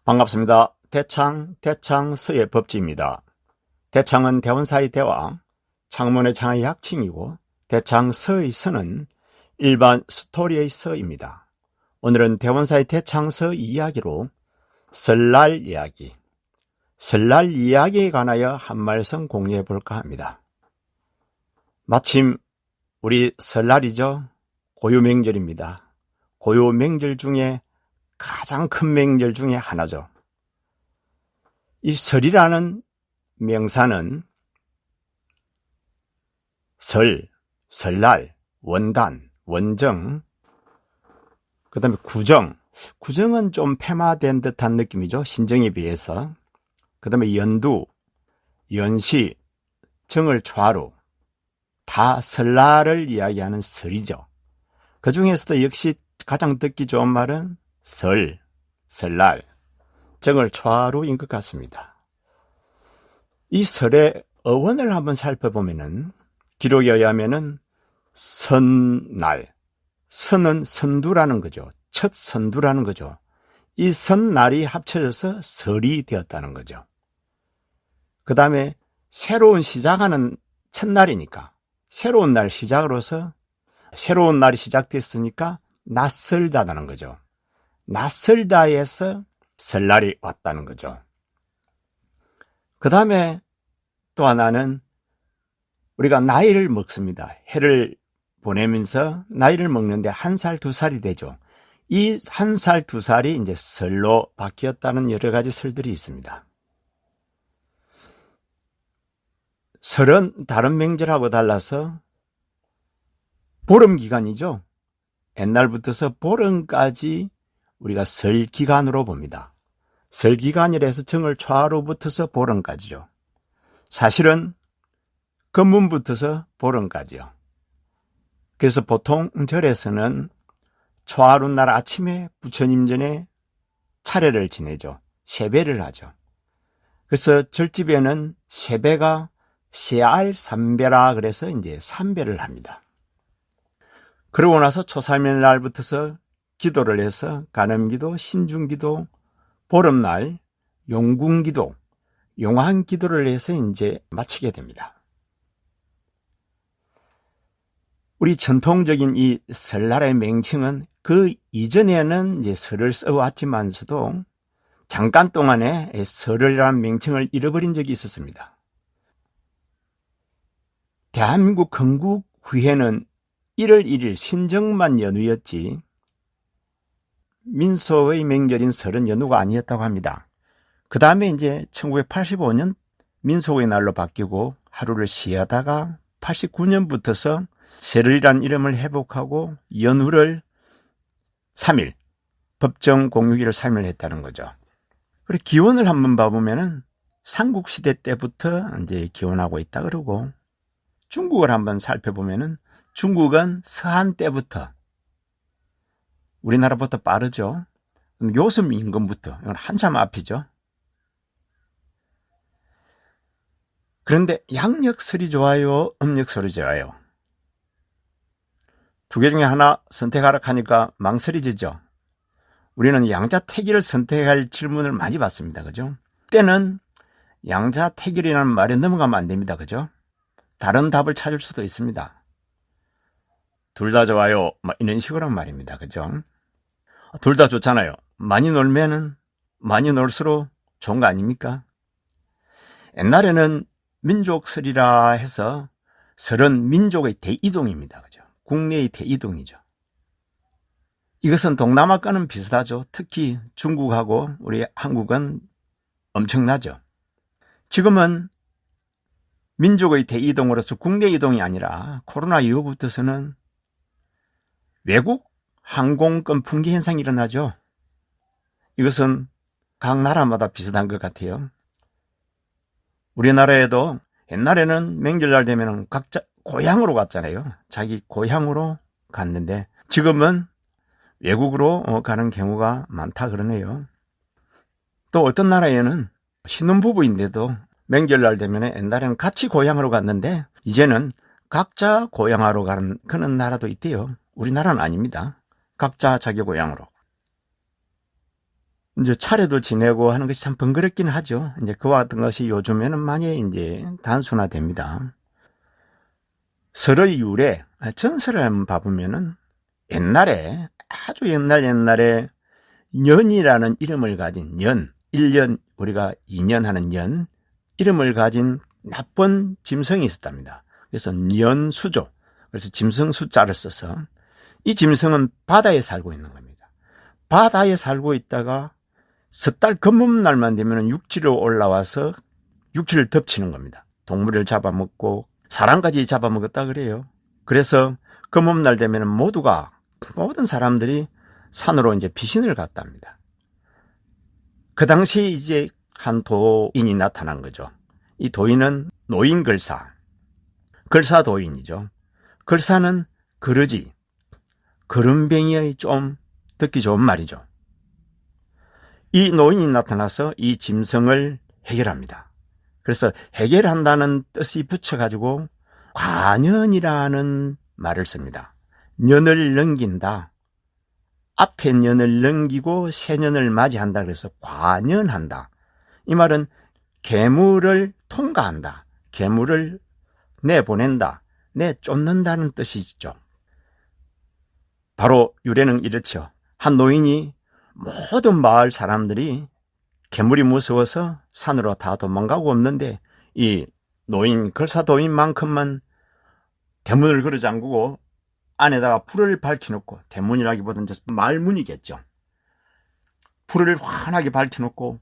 반갑습니다. 대창서의 법지입니다. 대창은 대원사의 대와 창문의 창의 약칭이고 대창서의 서는 일반 스토리의 서입니다. 오늘은 대원사의 대창서 이야기로 설날 이야기에 관하여 한 말씀 공유해 볼까 합니다. 마침 우리 설날이죠. 고유명절입니다. 고유명절 중에 가장 큰 명절 중에 하나죠. 이 설이라는 명사는 설날, 원단, 원정, 그 다음에 구정은 좀 폐마된 듯한 느낌이죠. 신정에 비해서. 그 다음에 연두, 연시, 정을 좌로 다 설날을 이야기하는 설이죠. 그 중에서도 역시 가장 듣기 좋은 말은 설날, 정을 좌로인 것 같습니다. 이 설의 어원을 한번 살펴보면은 기록에 의하면은 선날, 선은 선두라는 거죠. 첫 선두라는 거죠. 이 선날이 합쳐져서 설이 되었다는 거죠. 그 다음에 새로운 시작하는 첫날이니까 새로운 날 시작으로서 새로운 날이 시작됐으니까 낯설다는 거죠. 낯설다에서 설날이 왔다는 거죠. 그 다음에 또 하나는 우리가 나이를 먹습니다. 해를 보내면서 나이를 먹는데 1살, 2살이 되죠. 이 1살, 2살이 이제 설로 바뀌었다는 여러 가지 설들이 있습니다. 설은 다른 명절하고 달라서 보름 기간이죠. 옛날부터서 보름까지 우리가 설 기간으로 봅니다. 설 기간이라서 정을 좌로 붙어서 보름까지요. 사실은 건문 붙어서 보름까지요. 그래서 보통 절에서는 초하룻날 아침에 부처님 전에 차례를 지내죠. 세배를 하죠. 그래서 절집에는 세배가 세알 삼배라 그래서 이제 3배를 합니다. 그러고 나서 초삼일 날부터서 기도를 해서 간음기도, 신중기도, 보름날, 용궁기도, 용왕기도를 해서 이제 마치게 됩니다. 우리 전통적인 이 설날의 명칭은 그 이전에는 이제 설을 써왔지만서도 잠깐 동안에 설이라는 명칭을 잃어버린 적이 있었습니다. 대한민국 건국 후에는 1월 1일 신정만 연휴였지 민속의 명절인 설은 연휴가 아니었다고 합니다. 그 다음에 이제 1985년 민속의 날로 바뀌고 하루를 쉬하다가 89년부터서 설이라는 이름을 회복하고 연휴를 3일, 법정 공휴일을 3일 했다는 거죠. 그리고 기원을 한번 봐보면은 삼국시대 때부터 이제 기원하고 있다 그러고 중국을 한번 살펴보면은 중국은 서한 때부터 우리나라보다 빠르죠. 요즘 임금부터 이건 한참 앞이죠. 그런데 양력설이 좋아요, 음력설이 좋아요? 두 개 중에 하나 선택하라 하니까 망설이지죠. 우리는 양자택일을 선택할 질문을 많이 받습니다. 그죠? 때는 양자택일이라는 말에 넘어가면 안 됩니다. 그죠? 다른 답을 찾을 수도 있습니다. 둘 다 좋아요. 이런 식으로 말입니다. 그죠? 둘 다 좋잖아요. 많이 놀면은 많이 놀수록 좋은 거 아닙니까? 옛날에는 민족설이라 해서 설은 민족의 대이동입니다. 그죠? 국내의 대이동이죠. 이것은 동남아과는 비슷하죠. 특히 중국하고 우리 한국은 엄청나죠. 지금은 민족의 대이동으로서 국내 이동이 아니라 코로나 이후부터서는 외국 항공권 붕괴 현상이 일어나죠. 이것은 각 나라마다 비슷한 것 같아요. 우리나라에도 옛날에는 명절날 되면 각자 고향으로 갔잖아요. 자기 고향으로 갔는데 지금은 외국으로 가는 경우가 많다 그러네요. 또 어떤 나라에는 신혼부부인데도 명절날 되면 옛날에는 같이 고향으로 갔는데 이제는 각자 고향으로 가는 그런 나라도 있대요. 우리나라는 아닙니다. 각자 자기 고향으로. 이제 차례도 지내고 하는 것이 참 번거롭긴 하죠. 이제 그와 같은 것이 요즘에는 많이 이제 단순화됩니다. 서로의 유래, 전설을 한번 봐보면은 옛날에, 아주 옛날에 년이라는 이름을 가진 1년, 우리가 2년 하는 년, 이름을 가진 나쁜 짐승이 있었답니다. 그래서 년수죠. 그래서 짐승 숫자를 써서 이 짐승은 바다에 살고 있는 겁니다. 바다에 살고 있다가 섣달 검음날만 되면 육지로 올라와서 육지를 덮치는 겁니다. 동물을 잡아먹고 사람까지 잡아먹었다 그래요. 그래서 검음날 되면 모든 사람들이 산으로 이제 피신을 갔답니다. 그 당시 이제 한 도인이 나타난 거죠. 이 도인은 노인걸사, 걸사도인이죠. 걸사는 그러지, 거름뱅이의 좀 듣기 좋은 말이죠. 이 노인이 나타나서 이 짐승을 해결합니다. 그래서 해결한다는 뜻이 붙여가지고 과년이라는 말을 씁니다. 년을 넘긴다. 앞에 년을 넘기고 새 년을 맞이한다. 그래서 과년한다. 이 말은 괴물을 통과한다. 괴물을 내보낸다. 내쫓는다는 뜻이죠. 바로 유래는 이렇죠. 한 노인이 모든 마을 사람들이 괴물이 무서워서 산으로 다 도망가고 없는데 이 노인, 걸사도인만큼만 대문을 걸어 잠그고 안에다가 불을 밝혀놓고, 대문이라기보다는 말문이겠죠. 불을 환하게 밝혀놓고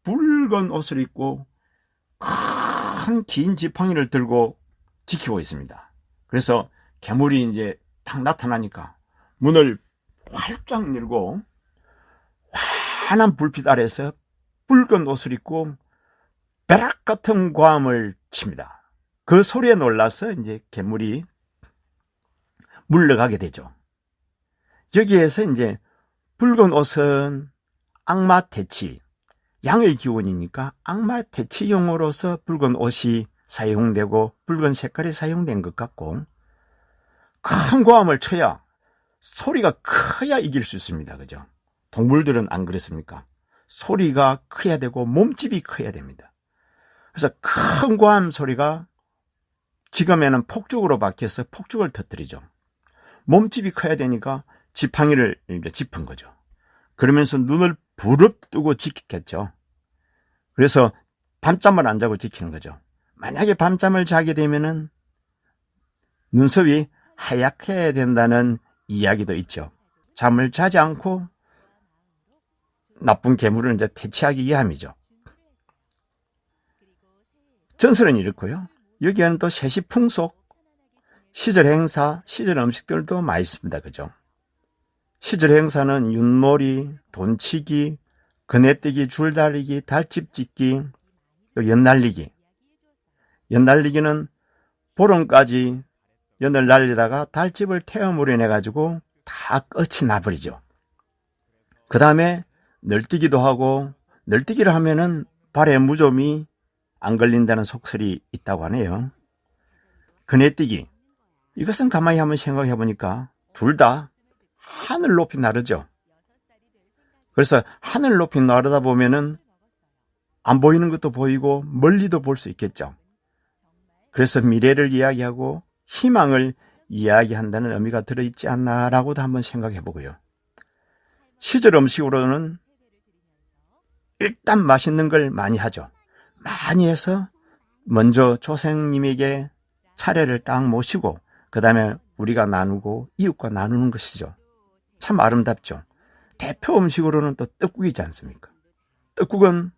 붉은 옷을 입고 큰 긴 지팡이를 들고 지키고 있습니다. 그래서 괴물이 이제 딱 나타나니까 문을 활짝 열고 환한 불빛 아래서 붉은 옷을 입고 벼락 같은 고함을 칩니다. 그 소리에 놀라서 이제 괴물이 물러가게 되죠. 여기에서 이제 붉은 옷은 악마 퇴치, 양의 기운이니까 악마 퇴치용으로서 붉은 옷이 사용되고 붉은 색깔이 사용된 것 같고, 큰 고함을 쳐야, 소리가 커야 이길 수 있습니다. 그죠? 동물들은 안 그렇습니까? 소리가 커야 되고 몸집이 커야 됩니다. 그래서 큰 고함 소리가 지금에는 폭죽으로 바뀌어서 폭죽을 터뜨리죠. 몸집이 커야 되니까 지팡이를 이렇게 짚은 거죠. 그러면서 눈을 부릅뜨고 지키겠죠. 그래서 밤잠을 안 자고 지키는 거죠. 만약에 밤잠을 자게 되면은 눈썹이 하얗게 된다는 이야기도 있죠. 잠을 자지 않고 나쁜 괴물을 이제 퇴치하기 위함이죠. 전설은 이렇고요. 여기에는 또 세시풍속, 시절 행사, 시절 음식들도 많이 있습니다. 그죠? 시절 행사는 윷놀이, 돈치기, 그네뛰기, 줄다리기, 달집 짓기, 또 연날리기. 연날리기는 보름까지 연을 날리다가 달집을 태워물에 내가지고 다 끝이 나버리죠. 그 다음에 널뛰기도 하고, 널뛰기를 하면은 발에 무좀이 안 걸린다는 속설이 있다고 하네요. 그네뛰기. 이것은 가만히 한번 생각해 보니까 둘 다 하늘 높이 나르죠. 그래서 하늘 높이 나르다 보면은 안 보이는 것도 보이고 멀리도 볼 수 있겠죠. 그래서 미래를 이야기하고 희망을 이야기한다는 의미가 들어있지 않나라고도 한번 생각해 보고요. 시절 음식으로는 일단 맛있는 걸 많이 하죠. 많이 해서 먼저 조상님에게 차례를 딱 모시고 그 다음에 우리가 나누고 이웃과 나누는 것이죠. 참 아름답죠. 대표 음식으로는 또 떡국이지 않습니까? 떡국은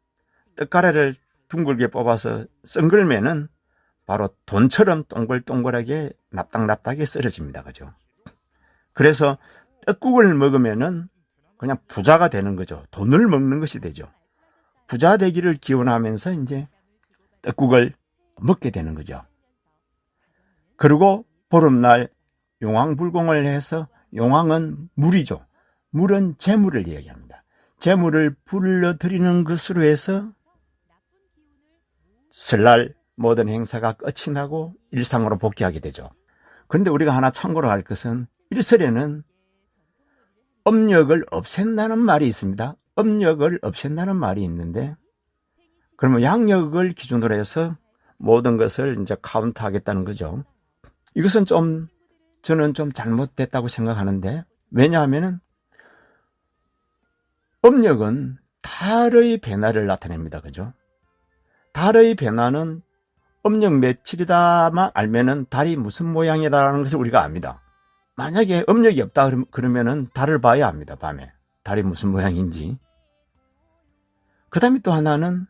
떡가래를 둥글게 뽑아서 썬글매는 바로 돈처럼 동글동글하게 납작납작하게 썰어집니다. 그죠? 그래서 떡국을 먹으면은 그냥 부자가 되는 거죠. 돈을 먹는 것이 되죠. 부자 되기를 기원하면서 이제 떡국을 먹게 되는 거죠. 그리고 보름날 용왕불공을 해서, 용왕은 물이죠. 물은 재물을 이야기합니다. 재물을 불러들이는 것으로 해서 설날 모든 행사가 끝이 나고 일상으로 복귀하게 되죠. 그런데 우리가 하나 참고로 할 것은 일설에는 음력을 없앤다는 말이 있습니다. 음력을 없앤다는 말이 있는데, 그러면 양력을 기준으로 해서 모든 것을 이제 카운트하겠다는 거죠. 이것은 저는 좀 잘못됐다고 생각하는데, 왜냐하면은 음력은 달의 변화를 나타냅니다. 그죠? 달의 변화는 음력 며칠이다만 알면은 달이 무슨 모양이라는 것을 우리가 압니다. 만약에 음력이 없다 그러면은 달을 봐야 합니다. 밤에 달이 무슨 모양인지. 그 다음에 또 하나는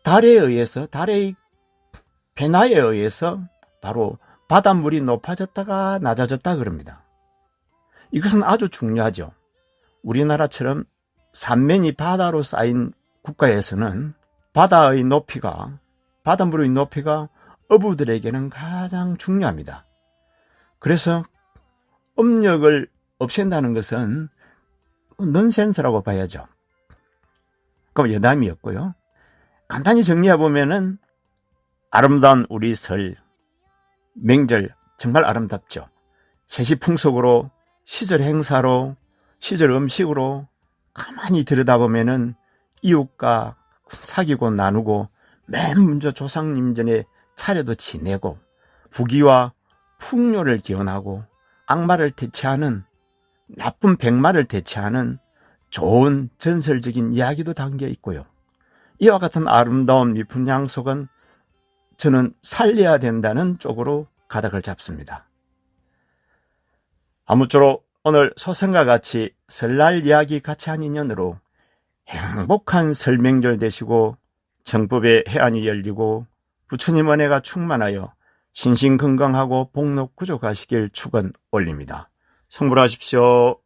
달의 변화에 의해서 바로 바닷물이 높아졌다가 낮아졌다 그럽니다. 이것은 아주 중요하죠. 우리나라처럼 삼면이 바다로 쌓인 국가에서는 바닷물의 높이가 어부들에게는 가장 중요합니다. 그래서 음력을 없앤다는 것은 넌센스라고 봐야죠. 그럼 여담이었고요. 간단히 정리해보면은 아름다운 우리 설, 명절 정말 아름답죠. 세시풍속으로, 시절 행사로, 시절 음식으로 가만히 들여다보면은 이웃과 사귀고 나누고 맨 먼저 조상님 전에 차례도 지내고 부귀와 풍요를 기원하고 악마를 대체하는 나쁜 백마를 대체하는 좋은 전설적인 이야기도 담겨 있고요. 이와 같은 아름다운 미풍 양속은 저는 살려야 된다는 쪽으로 가닥을 잡습니다. 아무쪼록 오늘 소설과 같이 설날 이야기 같이 한 인연으로 행복한 설명절 되시고 정법의 해안이 열리고 부처님 은혜가 충만하여 신신건강하고 복록구족하시길 축원 올립니다. 성불하십시오.